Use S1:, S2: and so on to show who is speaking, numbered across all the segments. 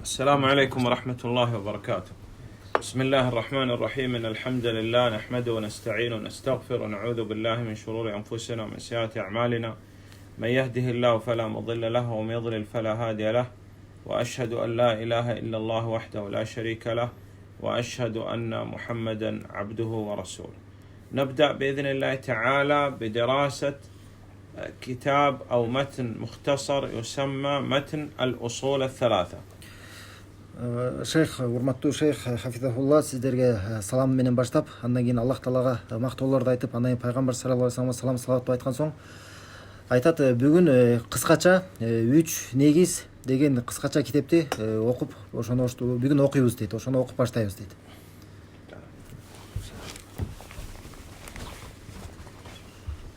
S1: السلام عليكم ورحمة الله وبركاته. بسم الله الرحمن الرحيم. إن الحمد لله نحمده ونستعين ونستغفر ونعوذ بالله من شرور أنفسنا ومن سيئات أعمالنا. من يهده الله فلا مضل له ومن يضلل فلا هادي له، وأشهد أن لا إله إلا الله وحده لا شريك له، وأشهد أن محمدا عبده ورسوله. نبدأ بإذن الله تعالى بدراسة كتاب أو متن مختصر يسمى متن الأصول الثلاثة.
S2: Шейх, урматтуу шейх Хафизахулла, сиздерге салам менен баштап, андан кийин Аллах Таалага мактоолорду айтып, андан кийин пайгамбар саллаллаху алейхи вассалам салават айткан соң айтат, бүгүн кыскача 3 негиз деген кыскача китепти окуп, ошону бүгүн окуйбуз дейт. Ошону окуп баштайбыз дейт.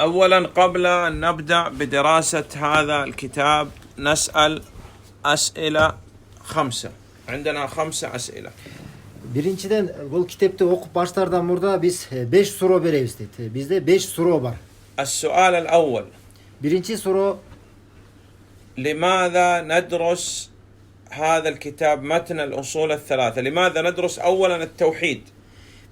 S1: أولا قبل أن نبدأ بدراسة هذا الكتاب نسأل أسئلة 5. عندنا 5 أسئلة.
S2: Биринчиден, бул китепти окуп баштаардан мурда биз 5 суроо беребиз дейт. Бизде 5 суроо бар.
S1: السؤال الأول:
S2: Биринчи суроо:
S1: لماذا ندرس هذا الكتاب متن الأصول الثلاثة؟ لماذا ندرس أولا التوحيد؟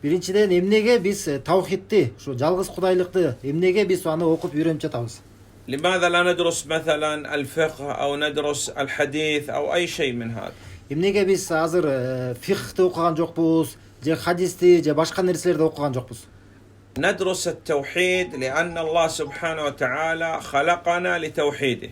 S2: Биринчиден, эмнеге биз таухидти, ушу жалгыз кудайлыкты эмнеге биз аны окуп үйрөнүп жатабыз?
S1: لماذا لا ندرس مثلا الفقه أو ندرس الحديث أو أي شيء من هذا؟
S2: Эмнеге биз азыр фикхти окуган жокпуз, же хадисти, же башка нерселерди окуган жокпуз?
S1: ندرس التوحيد لأن الله سبحانه وتعالى خلقنا لتوحيده.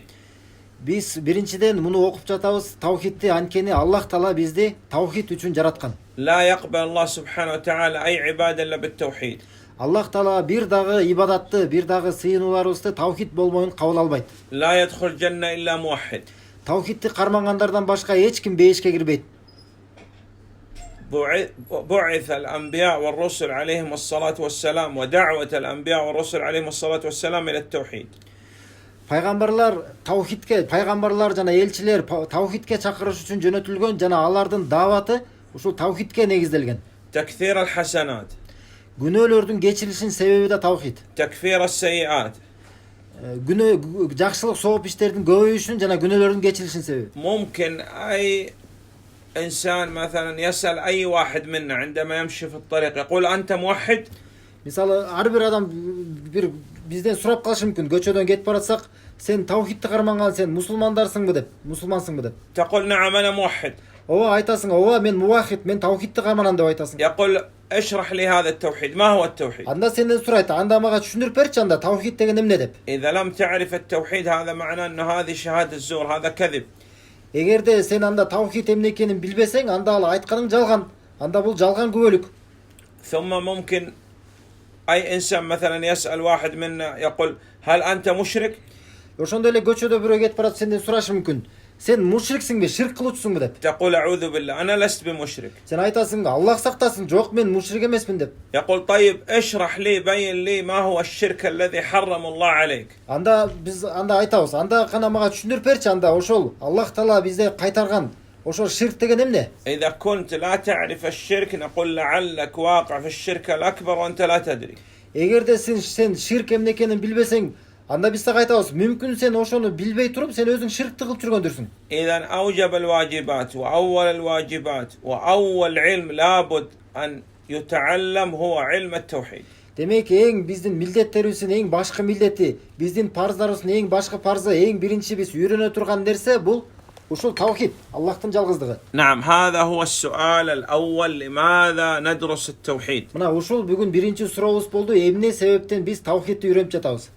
S2: Биз биринчиден муну окуп жатабыз, таухидти, анткени Аллах Таала бизди таухид үчүн жараткан.
S1: لا يقبل الله سبحانه وتعالى أي عبادة إلا بالتوحيد.
S2: Аллах Таала бир дагы ибадатты, бир дагы сыйынууларыбызды таухид болмоюн кабыл албайт.
S1: لا يدخل الجنة إلا موحد.
S2: Таухидти кармагандардан башка эч ким бейишке кирбейт.
S1: بعث الأنبياء والرسل عليهم الصلاة والسلام ودعوة الأنبياء والرسل عليهم الصلاة والسلام إلى التوحيد. Пайгамбарлар таухидке, пайгамбарлар жана элчилер таухидке чакырыш үчүн жөнөтүлгөн жана алардын дааваты ушул таухидке негизделген. تكثير الحسنات.
S2: Күнөөлөрдүн кечирилишинин себеби да таухид.
S1: تكفير السيئات.
S2: Жакшылык сооп иштердин көбөйүшүнүн жана күнөөлөрдүн кечирилишинин себеби.
S1: ممكن أي إنسان مثلا يسأل أي واحد منا عندما يمشي في الطريق يقول أنت موحد؟
S2: Мисалы, ар бир адам бир бизден сурап калышы мүмкүн. Көчөдөн кетип баратсак, сен таухидти карманган, сен мусулмансыңбы деп,
S1: تقول نعم أنا موحد.
S2: Ооба айтасың, ооба мен мувахид, мен таухидти карманам деп айтасың.
S1: يقول اشرح لي هذا التوحيد، ما هو التوحيد؟
S2: Анда сенден сурайт, анда мага түшүндүрүп берчи, анда таухид деген эмне деп.
S1: إذا لم تعرف التوحيد هذا معناه أن هذه شهادة الزور، هذا كذب.
S2: Эгерде сен анда таухид эмне экенин билбесең, анда ал айтканың жалган. Анда бул жалган күбөлүк.
S1: ثم ممكن أي إنسان مثلا يسأل واحد منا يقول هل أنت مشرك؟
S2: Ошондой эле көчөдө бирөө кетип барат, сенден сурашы мүмкүн. Сен мушриксиңби, ширк кылуучусуңбу деп.
S1: تقول أعوذ بالله أنا لست بمشرك.
S2: Сен айтасың, Аллах сактасын, жок мен мушрик эмесмин деп.
S1: يقول طيب اشرح لي بين لي ما هو الشرك الذي حرم الله عليك.
S2: Анда биз айтабыз, анда кана мага түшүндүрүп берчи, анда ошол Аллах Таала бизде кайтарган ошол ширк деген эмне?
S1: إذا كنت لا تعرف الشرك نقول لعلك واقع في الشرك الأكبر وأنت لا تدري.
S2: Эгерде сен ширк эмне экенин билбесең, анда биз сага айтабыз, мүмкүн сен ошону билбей туруп, сен өзүң ширкти кылып жүргөндүрсүң.
S1: إذا أوجب الواجبات وأول الواجبات وأول علم لابد أن يتعلم هو علم التوحيد.
S2: Демек, эң биздин милдеттерибиздин эң башкы милдети, биздин парздарыбыздын эң башкы парзы, эң биринчи биз үйрөнө турган нерсе бул ушул таухид, Аллахтын жалгыздыгы.
S1: نعم، هذا هو السؤال الأول: لماذا ندرس التوحيد؟
S2: Мына ушул бүгүн биринчи сурообуз болду, эмне себептен биз таухидти үйрөнүп жатабыз?